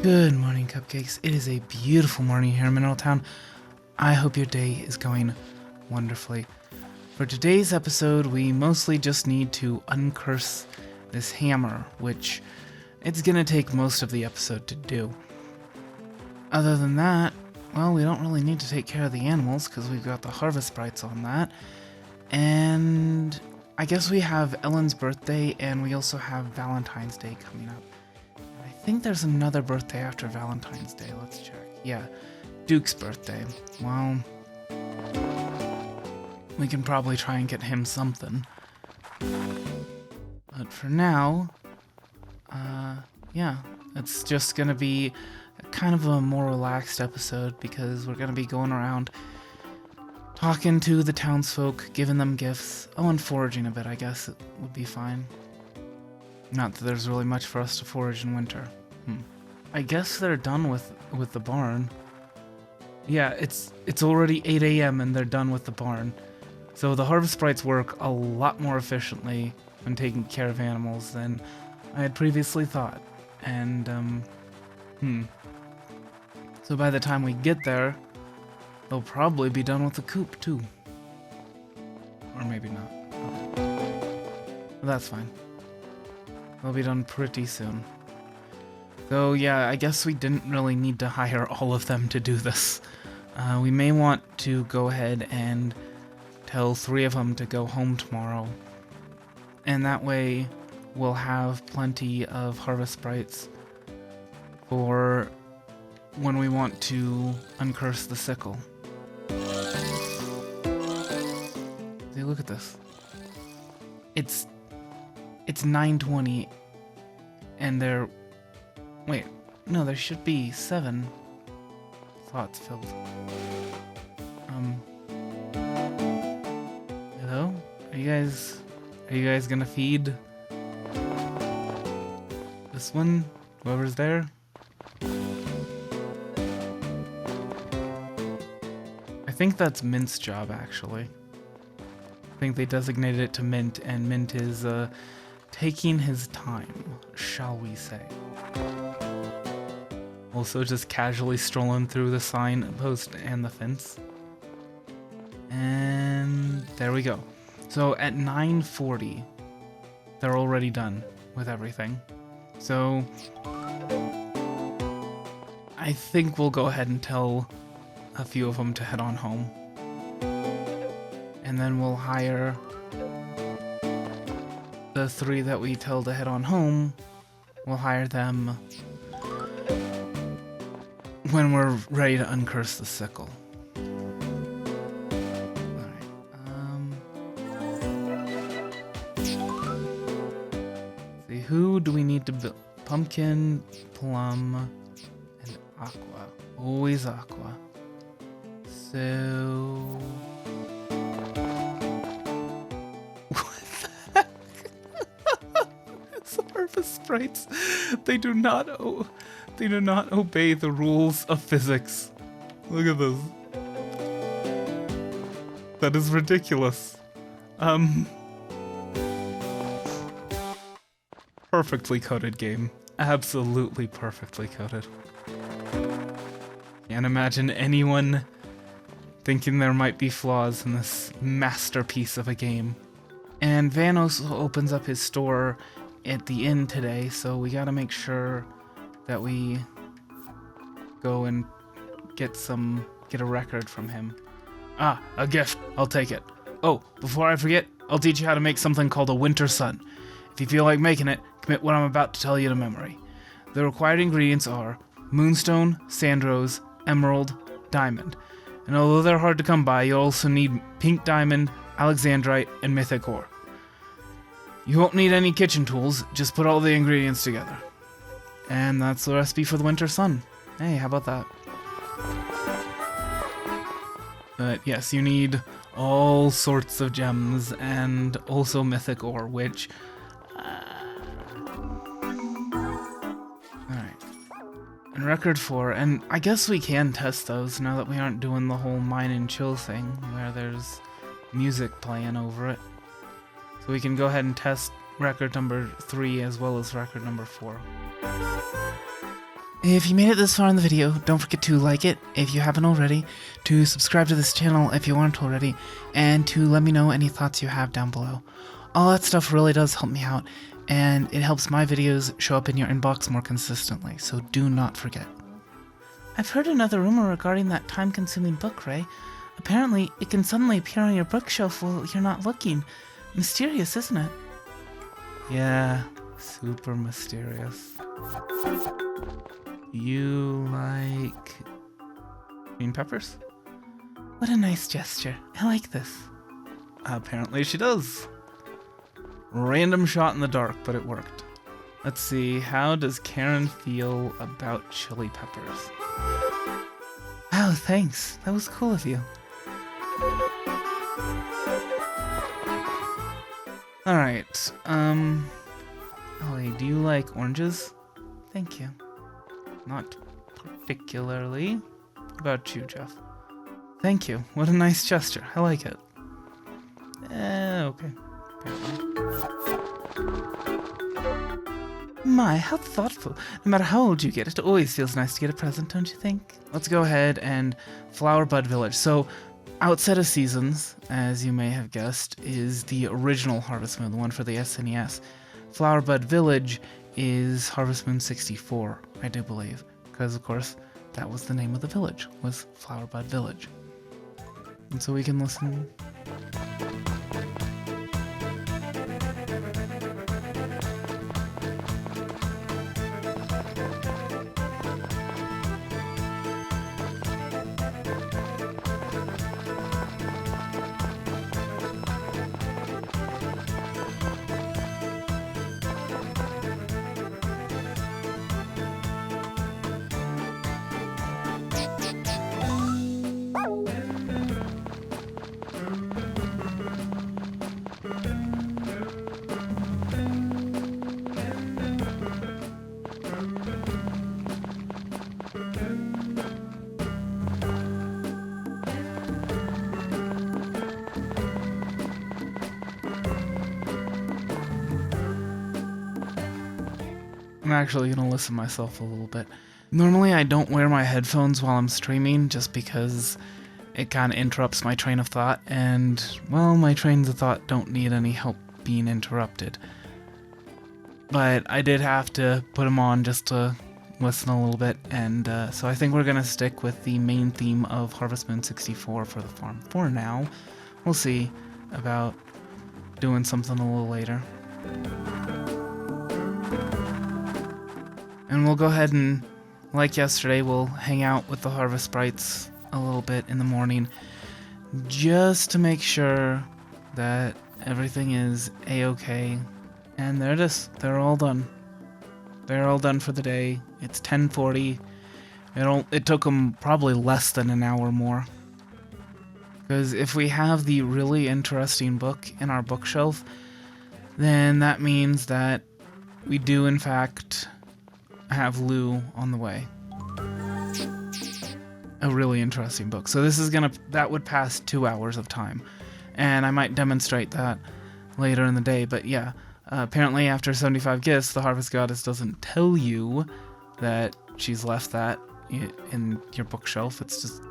Good morning, Cupcakes. It is a beautiful morning here in Mineral Town. I hope your day is going wonderfully. For today's episode, we mostly just need to uncurse this hammer, which it's gonna take most of the episode to do. Other than that, well, we don't really need to take care of the animals because we've got the harvest sprites on that. And I guess we have Ellen's birthday and we also have Valentine's Day coming up. I think there's another birthday after Valentine's Day. Let's check. Yeah, Duke's birthday. Well, we can probably try and get him something. But for now, yeah, it's just gonna be kind of a more relaxed episode because we're gonna be going around talking to the townsfolk, giving them gifts. Oh, and foraging a bit, I guess it would be fine. Not that there's really much for us to forage in winter. I guess they're done with the barn. Yeah, it's already 8 a.m. and they're done with the barn. So the harvest sprites work a lot more efficiently when taking care of animals than I had previously thought. And, so by the time we get there, they'll probably be done with the coop too. Or maybe not. But that's fine. They'll be done pretty soon. So yeah, I guess we didn't really need to hire all of them to do this. We may want to go ahead and tell 3 of them to go home tomorrow. And that way we'll have plenty of harvest sprites for when we want to uncurse the sickle. See, look at this. It's 9:20 and they're... Wait, no, there should be 7 slots filled. Hello? Are you guys gonna feed this one? Whoever's there? I think that's Mint's job, actually. I think they designated it to Mint, and Mint is, taking his time, shall we say. Also just casually strolling through the sign post and the fence. And there we go. So at 9:40, they're already done with everything. So I think we'll go ahead and tell a few of them to head on home. And then we'll hire the 3 that we tell to head on home. We'll hire them when we're ready to uncurse the sickle. Alright, see, who do we need to build? Pumpkin, Plum, and Aqua. Always Aqua. So... What the heck? It's harvest sprites. They do not obey the rules of physics. Look at this. That is ridiculous. Perfectly coded game. Absolutely perfectly coded. Can't imagine anyone thinking there might be flaws in this masterpiece of a game. And Vanos opens up his store at the inn today, so we gotta make sure that we go and get a record from him. Ah, a gift. I'll take it. Oh, before I forget, I'll teach you how to make something called a winter sun. If you feel like making it, commit what I'm about to tell you to memory. The required ingredients are moonstone, sandrose, emerald, diamond. And although they're hard to come by, you'll also need pink diamond, alexandrite, and mythic ore. You won't need any kitchen tools, just put all the ingredients together. And that's the recipe for the winter sun. Hey, how about that? But yes, you need all sorts of gems and also mythic ore, which... Alright. And record 4, and I guess we can test those now that we aren't doing the whole mine and chill thing, where there's music playing over it. So we can go ahead and test record number 3 as well as record number 4. If you made it this far in the video, don't forget to like it if you haven't already, to subscribe to this channel if you aren't already, and to let me know any thoughts you have down below. All that stuff really does help me out, and it helps my videos show up in your inbox more consistently, so do not forget. I've heard another rumor regarding that time-consuming book, Ray. Apparently, it can suddenly appear on your bookshelf while you're not looking. Mysterious, isn't it? Yeah, super mysterious. You like green peppers? What a nice gesture. I like this. Apparently she does. Random shot in the dark, but it worked. Let's see, how does Karen feel about chili peppers? Wow, thanks. That was cool of you. Alright, Ellie, do you like oranges? Thank you. Not particularly. What about you, Jeff? Thank you. What a nice gesture. I like it. Okay. My, how thoughtful. No matter how old you get, it always feels nice to get a present, don't you think? Let's go ahead and Flower Bud Village. So, Outset of Seasons, as you may have guessed, is the original Harvest Moon, the one for the SNES. Flower Bud Village is Harvest Moon 64, I do believe, because of course that was the name of the village, was Flower Bud Village. And so we can listen. I'm actually gonna listen myself a little bit. Normally I don't wear my headphones while I'm streaming just because it kind of interrupts my train of thought, and, well, my trains of thought don't need any help being interrupted. But I did have to put them on just to listen a little bit, and so I think we're gonna stick with the main theme of Harvest Moon 64 for the farm for now. We'll see about doing something a little later. And we'll go ahead and, like yesterday, we'll hang out with the Harvest Sprites a little bit in the morning, just to make sure that everything is a-okay. And there it is. They're all done. They're all done for the day. It's 10:40. It took them probably less than an hour more. Because if we have the really interesting book in our bookshelf, then that means that we do, in fact, have Lou on the way. A really interesting book. So this is that would pass 2 hours of time. And I might demonstrate that later in the day, but yeah. Apparently after 75 gifts, the Harvest Goddess doesn't tell you that she's left that in your bookshelf. It's just...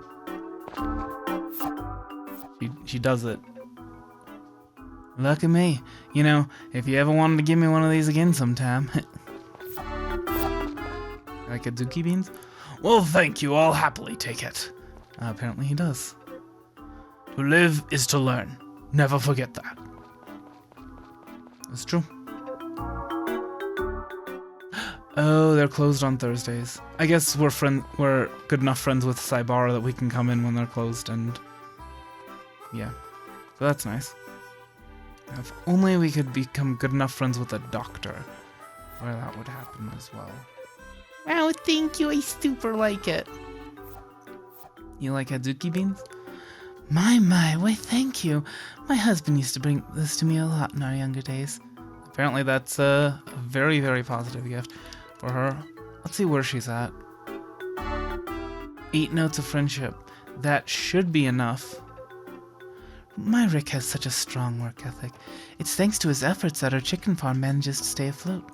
She does it. Look at me. You know, if you ever wanted to give me one of these again sometime... Like Azuki beans? Well, thank you. I'll happily take it. Apparently he does. To live is to learn. Never forget that. It's true. Oh, they're closed on Thursdays. I guess we're good enough friends with Saibara that we can come in when they're closed, and yeah. So that's nice. If only we could become good enough friends with a doctor, where that would happen as well. Oh, thank you. I super like it. You like Azuki beans? My, why thank you. My husband used to bring this to me a lot in our younger days. Apparently that's a very, very positive gift for her. Let's see where she's at. 8 notes of friendship. That should be enough. My Rick has such a strong work ethic. It's thanks to his efforts that our chicken farm manages to stay afloat.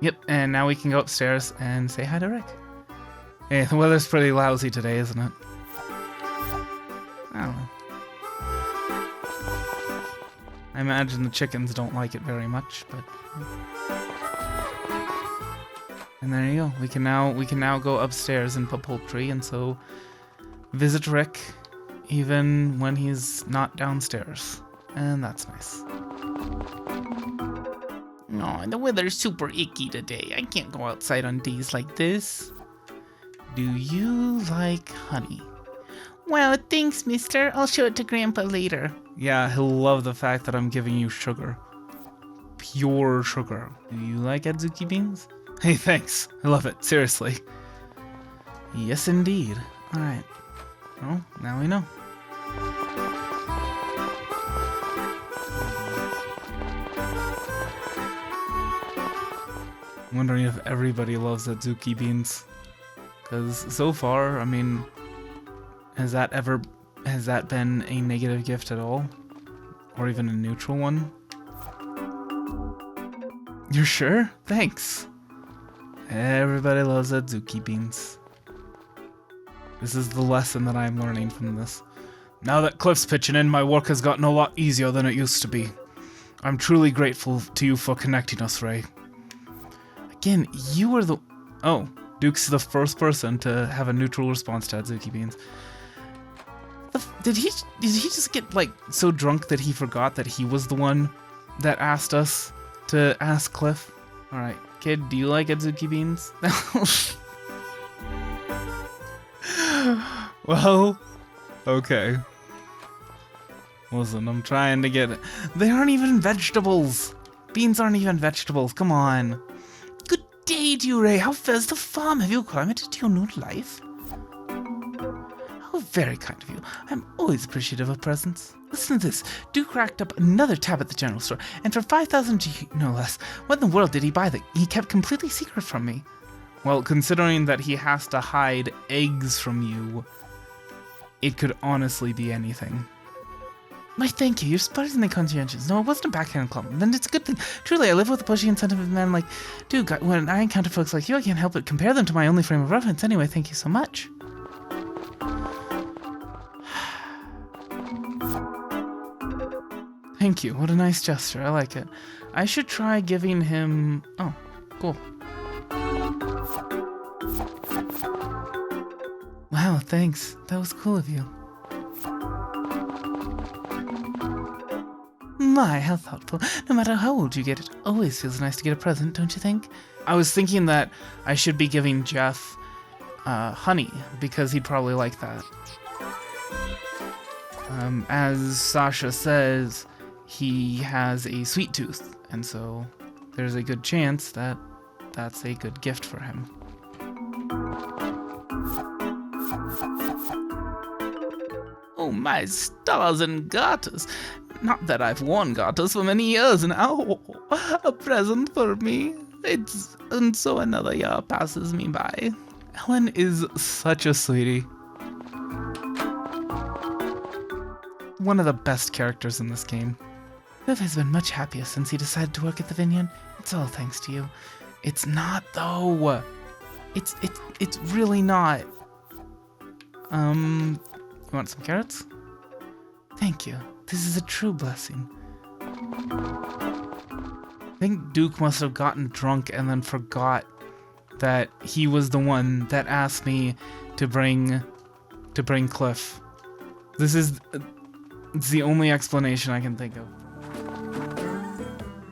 Yep, and now we can go upstairs and say hi to Rick. Hey, the weather's pretty lousy today, isn't it? I don't know. I imagine the chickens don't like it very much, but... And there you go. We can now go upstairs and put poultry, and so visit Rick even when he's not downstairs. And that's nice. Oh, the weather's super icky today. I can't go outside on days like this. Do you like honey? Well, thanks, mister. I'll show it to Grandpa later. Yeah, he'll love the fact that I'm giving you sugar. Pure sugar. Do you like adzuki beans? Hey, thanks. I love it. Seriously. Yes, indeed. Alright. Well, now we know. I'm wondering if everybody loves adzuki beans. Because so far, I mean, has that been a negative gift at all? Or even a neutral one? You're sure? Thanks. Everybody loves adzuki beans. This is the lesson that I'm learning from this. Now that Cliff's pitching in, my work has gotten a lot easier than it used to be. I'm truly grateful to you for connecting us, Ray. Again, you were the... Oh, Duke's the first person to have a neutral response to adzuki beans. Did he just get, like, so drunk that he forgot that he was the one that asked us to ask Cliff? Alright, kid, do you like adzuki beans? Well, okay. Listen, I'm trying to get it. They aren't even vegetables. Beans aren't even vegetables. Come on. Good day to you, Ray. How fares the farm? Have you acclimated to your new life? Oh, very kind of you. I'm always appreciative of presents. Listen to this. Duke racked up another tab at the general store, and for 5,000 G, no less. What in the world did he buy that he kept completely secret from me? Well, considering that he has to hide eggs from you, it could honestly be anything. Why, thank you. You're surprisingly conscientious. No, it wasn't a backhand compliment. Then it's a good thing. Truly, I live with a pushy and sentimental man like Duke. When I encounter folks like you, I can't help but compare them to my only frame of reference. Anyway, thank you so much. Thank you. What a nice gesture. I like it. I should try giving him... Oh, cool. Wow, thanks. That was cool of you. My, how thoughtful. No matter how old you get, it always feels nice to get a present, don't you think? I was thinking that I should be giving Jeff honey, because he'd probably like that. As Sasha says, he has a sweet tooth, and so there's a good chance that that's a good gift for him. Oh my stars and garters! Not that I've worn garters for many years now. A present for me. And so another year passes me by. Ellen is such a sweetie. One of the best characters in this game. Viv has been much happier since he decided to work at the vineyard. It's all thanks to you. It's not, though. It's really not. You want some carrots? Thank you. This is a true blessing. I think Duke must have gotten drunk and then forgot that he was the one that asked me to bring Cliff. It's the only explanation I can think of.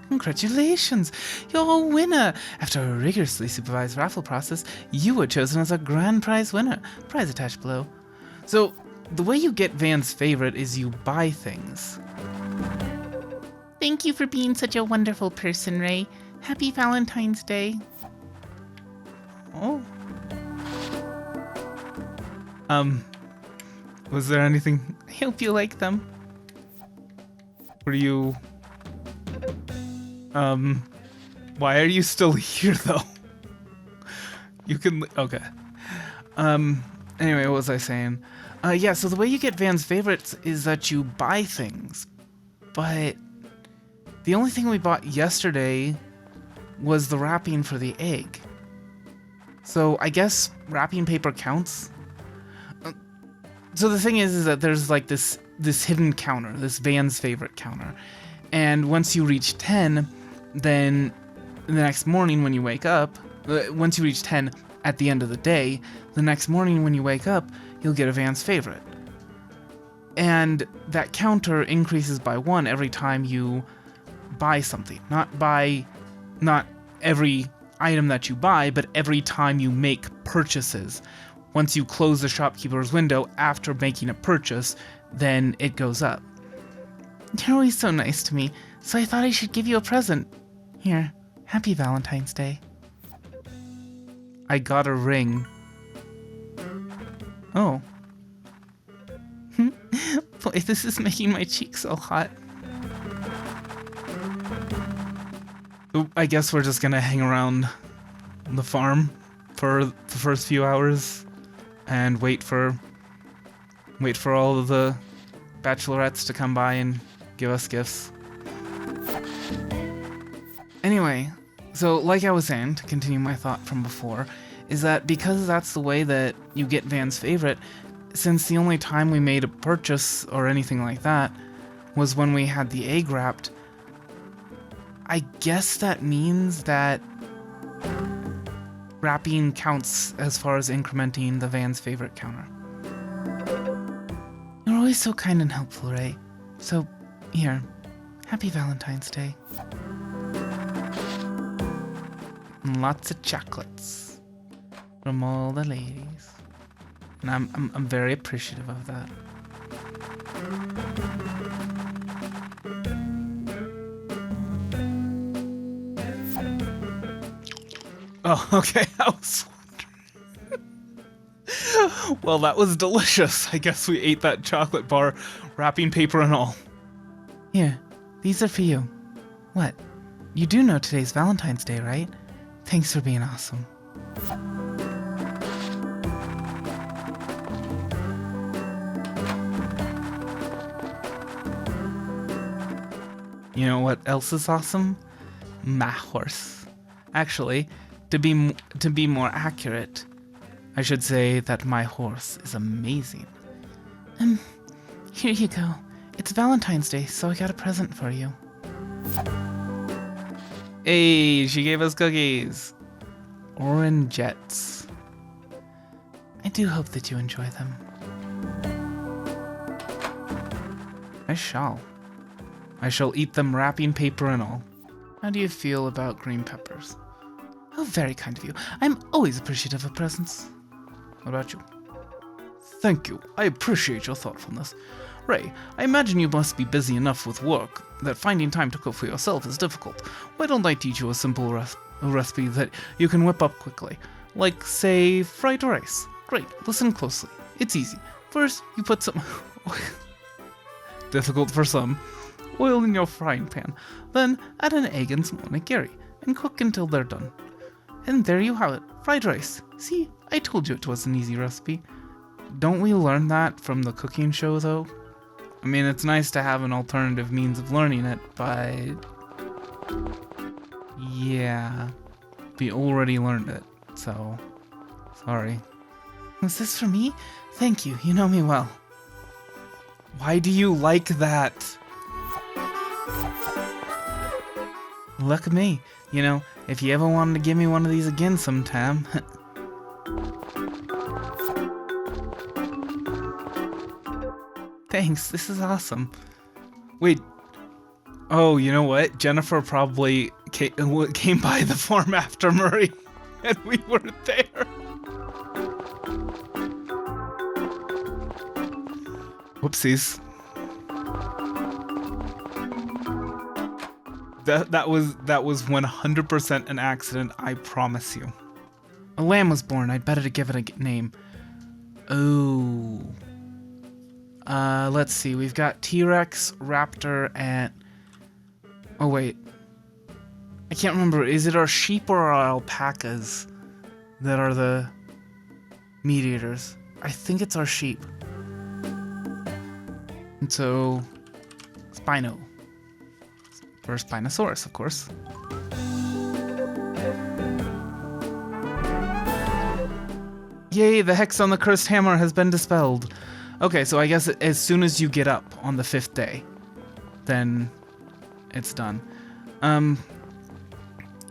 Congratulations! You're a winner! After a rigorously supervised raffle process, you were chosen as a grand prize winner. Prize attached below. So, the way you get Van's favorite is you buy things. Thank you for being such a wonderful person, Ray. Happy Valentine's Day. Oh. Was there anything? I hope you like them. Were you... why are you still here, though? You can... Okay. Anyway, what was I saying? Yeah, so the way you get Van's favorites is that you buy things. But the only thing we bought yesterday was the wrapping for the egg. So I guess wrapping paper counts. So the thing is that there's like this hidden counter, this Van's favorite counter. And once you reach 10, then the next morning when you wake up, once you reach 10 at the end of the day, the next morning when you wake up, you'll get a Van's favorite. And that counter increases by 1 every time you buy something. Not every item that you buy, but every time you make purchases. Once you close the shopkeeper's window after making a purchase, then it goes up. You're always so nice to me, so I thought I should give you a present. Here, happy Valentine's Day. I got a ring. Oh. Boy, this is making my cheeks so hot. I guess we're just gonna hang around the farm for the first few hours and wait for all of the bachelorettes to come by and give us gifts. Anyway, so like I was saying, to continue my thought from before, is that because that's the way that you get Van's favorite, since the only time we made a purchase or anything like that was when we had the egg wrapped, I guess that means that wrapping counts as far as incrementing the Van's favorite counter. You're always so kind and helpful, Ray. So, here, happy Valentine's Day. And lots of chocolates from all the ladies. And I'm very appreciative of that. Oh, okay, I was wondering. Well, that was delicious. I guess we ate that chocolate bar, wrapping paper and all. Here, these are for you. What? You do know today's Valentine's Day, right? Thanks for being awesome. You know what else is awesome? My horse. Actually, to be more accurate, I should say that my horse is amazing. Here you go. It's Valentine's Day, so I got a present for you. Hey, she gave us cookies. Orangettes. I do hope that you enjoy them. I shall. I shall eat them wrapping paper and all. How do you feel about green peppers? Oh, very kind of you. I'm always appreciative of presents. What about you? Thank you. I appreciate your thoughtfulness. Ray, I imagine you must be busy enough with work that finding time to cook for yourself is difficult. Why don't I teach you a simple recipe that you can whip up quickly? Like, say, fried rice. Great. Listen closely. It's easy. First, you put some... difficult for some. Oil in your frying pan. Then, add an egg and some onigiri, and cook until they're done. And there you have it. Fried rice. See? I told you it was an easy recipe. Don't we learn that from the cooking show, though? I mean, it's nice to have an alternative means of learning it, but... yeah. We already learned it, so... sorry. Was this for me? Thank you, you know me well. Why do you like that? Look at me. You know, if you ever wanted to give me one of these again sometime... Thanks, this is awesome. Wait. Oh, you know what? Jennifer probably came by the farm after Murray, and we weren't there. Whoopsies. That was 100% an accident, I promise you. A lamb was born. I'd better to give it a name. Oh. Let's see. We've got T-Rex, Raptor, and... oh, wait. I can't remember. Is it our sheep or our alpacas that are the meat eaters? I think it's our sheep. And so... Spino. For Spinosaurus, of course. Yay, the hex on the cursed hammer has been dispelled. Okay, so I guess as soon as you get up on the 5th day, then it's done. And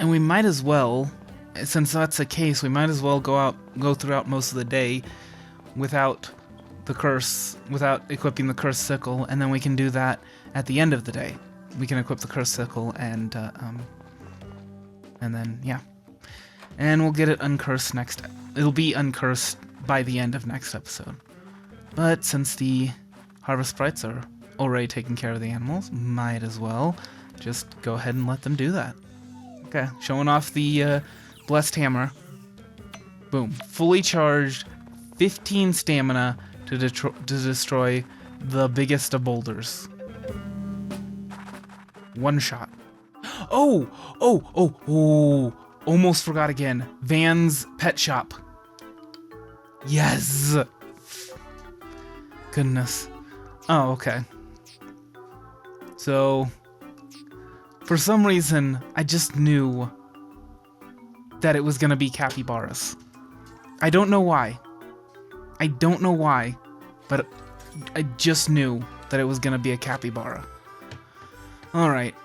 we might as well, since that's the case, we might as well go throughout most of the day without the curse, without equipping the cursed sickle, and then we can do that at the end of the day. We can equip the cursed sickle and then, yeah. And we'll get it uncursed next. It'll be uncursed by the end of next episode. But since the harvest sprites are already taking care of the animals, might as well just go ahead and let them do that. Okay, showing off the blessed hammer. Boom. Fully charged, 15 stamina to destroy the biggest of boulders. One shot. Oh! Almost forgot again. Van's pet shop. Yes! Goodness. Oh, okay. So, for some reason, I just knew that it was gonna be capybaras. I don't know why. But I just knew that it was gonna be a capybara. Alright.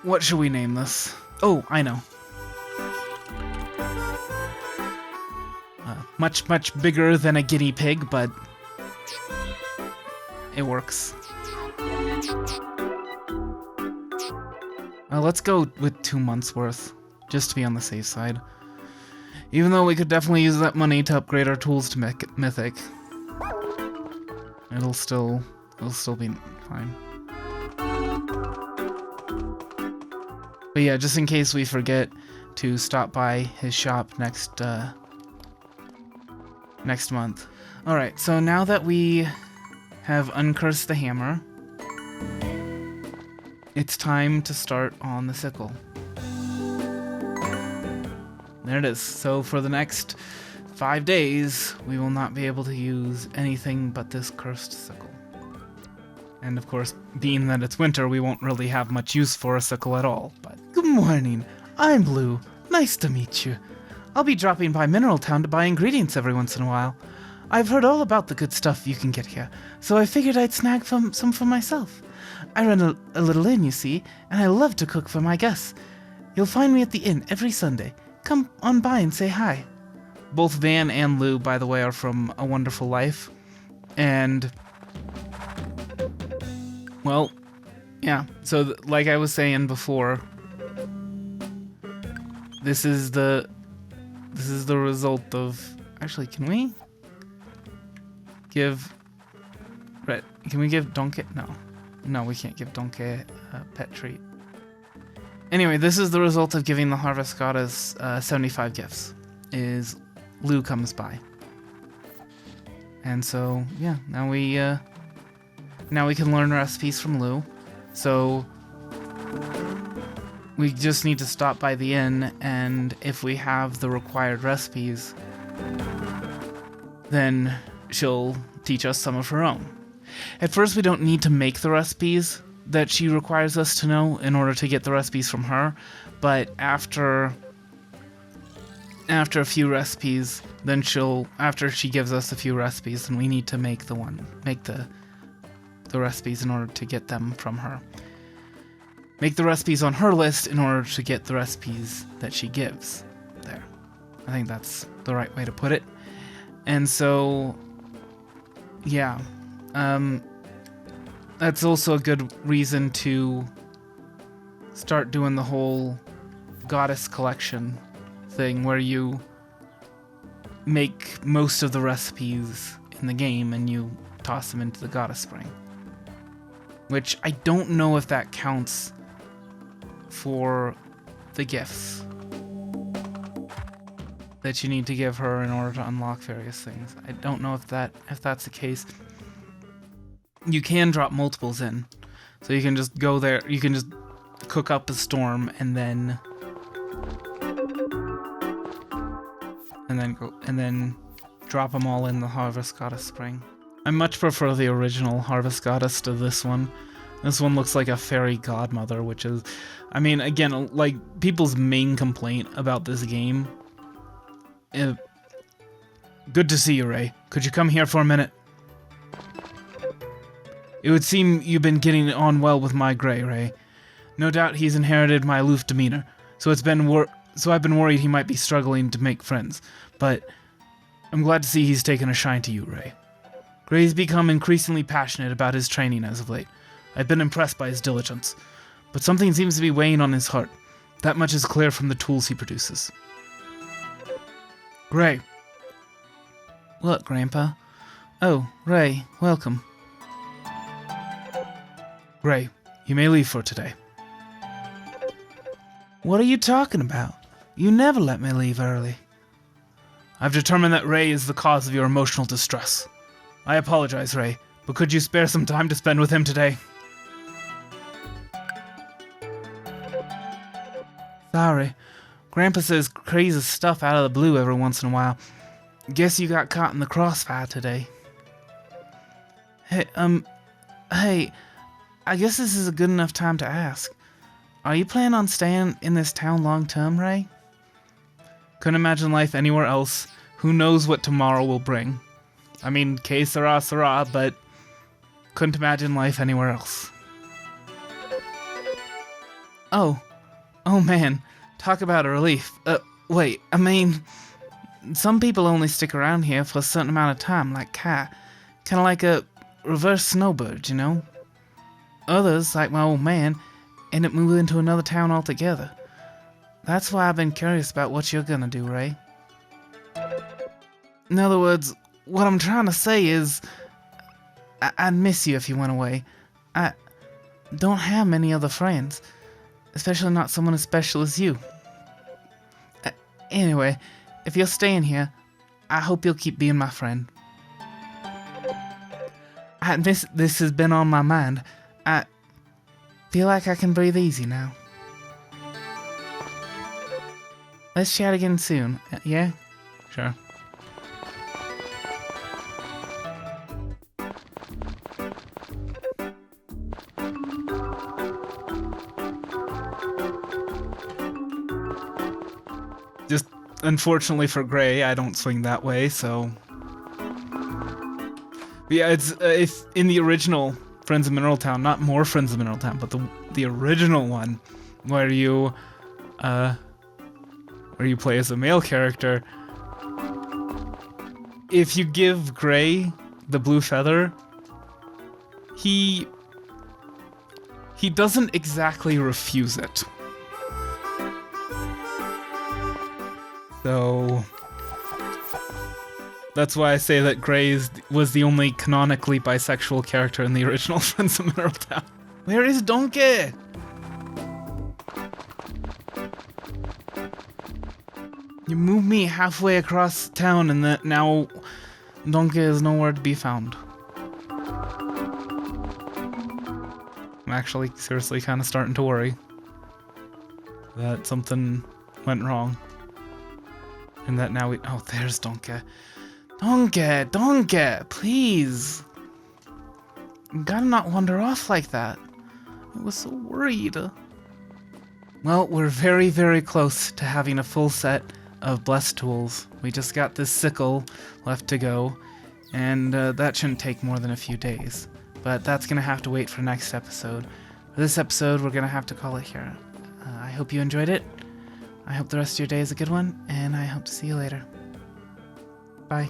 What should we name this? Oh, I know. Much bigger than a guinea pig, but it works. Let's go with 2 months worth, just to be on the safe side. Even though we could definitely use that money to upgrade our tools to mythic. It'll still be fine. But yeah, just in case we forget to stop by his shop next month. Alright, so now that we have uncursed the hammer, it's time to start on the sickle. There it is. So for the next 5 days, we will not be able to use anything but this cursed sickle. And of course, being that it's winter, we won't really have much use for a sickle at all, but... Good morning, I'm Blue. Nice to meet you. I'll be dropping by Mineral Town to buy ingredients every once in a while. I've heard all about the good stuff you can get here, so I figured I'd snag some for myself. I run a little inn, you see, and I love to cook for my guests. You'll find me at the inn every Sunday. Come on by and say hi. Both Van and Lou, by the way, are from A Wonderful Life. And, well, yeah. So, like I was saying before, this is the result of... Actually, can we give... Right, can we give Donkey... No, we can't give Donkey a pet treat. Anyway, this is the result of giving the Harvest Goddess 75 gifts, is Lou comes by. And so, yeah, now we can learn recipes from Lou. So, we just need to stop by the inn, and if we have the required recipes, then she'll teach us some of her own. At first, we don't need to make the recipes that she requires us to know in order to get the recipes from her, but after a few recipes, then after she gives us a few recipes, then we need to make the recipes in order to get them from her. Make the recipes on her list in order to get the recipes that she gives. There. I think that's the right way to put it. And so, yeah. That's also a good reason to start doing the whole goddess collection thing where you make most of the recipes in the game and you toss them into the goddess spring. Which I don't know if that counts for the gifts that you need to give her in order to unlock various things. I don't know if that's the case. You can drop multiples in, so you can just go there. You can just cook up a storm and then drop them all in the Harvest Goddess Spring. I much prefer the original Harvest Goddess to this one. This one looks like a fairy godmother, which is, I mean, again, like people's main complaint about this game Good to see you, Ray. Could you come here for a minute? It would seem you've been getting on well with my Gray, Ray. No doubt he's inherited my aloof demeanor, so I've been worried he might be struggling to make friends, but I'm glad to see he's taken a shine to you, Ray. Gray's become increasingly passionate about his training as of late. I've been impressed by his diligence, but something seems to be weighing on his heart. That much is clear from the tools he produces. Gray. What, Grandpa? Oh, Ray, welcome. Gray, you may leave for today. What are you talking about? You never let me leave early. I've determined that Ray is the cause of your emotional distress. I apologize, Ray, but could you spare some time to spend with him today? Sorry. Grandpa says crazy stuff out of the blue every once in a while. Guess you got caught in the crossfire today. Hey, I guess this is a good enough time to ask. Are you planning on staying in this town long term, Ray? Couldn't imagine life anywhere else. Who knows what tomorrow will bring? I mean, que sera, sera, but couldn't imagine life anywhere else. Oh man, talk about a relief. Wait, I mean, some people only stick around here for a certain amount of time, like Kat. Kinda like a reverse snowbird, you know? Others, like my old man, end up moving to another town altogether. That's why I've been curious about what you're gonna do, Ray. In other words, what I'm trying to say is, I'd miss you if you went away. I don't have many other friends, especially not someone as special as you. Anyway, if you're staying here, I hope you'll keep being my friend. This has been on my mind. I feel like I can breathe easy now. Let's chat again soon, yeah? Sure. Just unfortunately for Gray, I don't swing that way, so. But yeah, it's if in the original Friends of Mineral Town, not more Friends of Mineral Town, but the original one, where you play as a male character. If you give Gray the blue feather, he doesn't exactly refuse it. So that's why I say that Gray was the only canonically bisexual character in the original Friends of Mineral Town. Where is Donkey? You moved me halfway across town and that now Donkey is nowhere to be found. I'm actually seriously kind of starting to worry that something went wrong. And that now oh, there's Donkey. Donkey, please. You gotta not wander off like that. I was so worried. Well, we're very, very close to having a full set of blessed tools. We just got this sickle left to go, and that shouldn't take more than a few days. But that's gonna have to wait for next episode. For this episode, we're gonna have to call it here. I hope you enjoyed it. I hope the rest of your day is a good one, and I hope to see you later. Bye.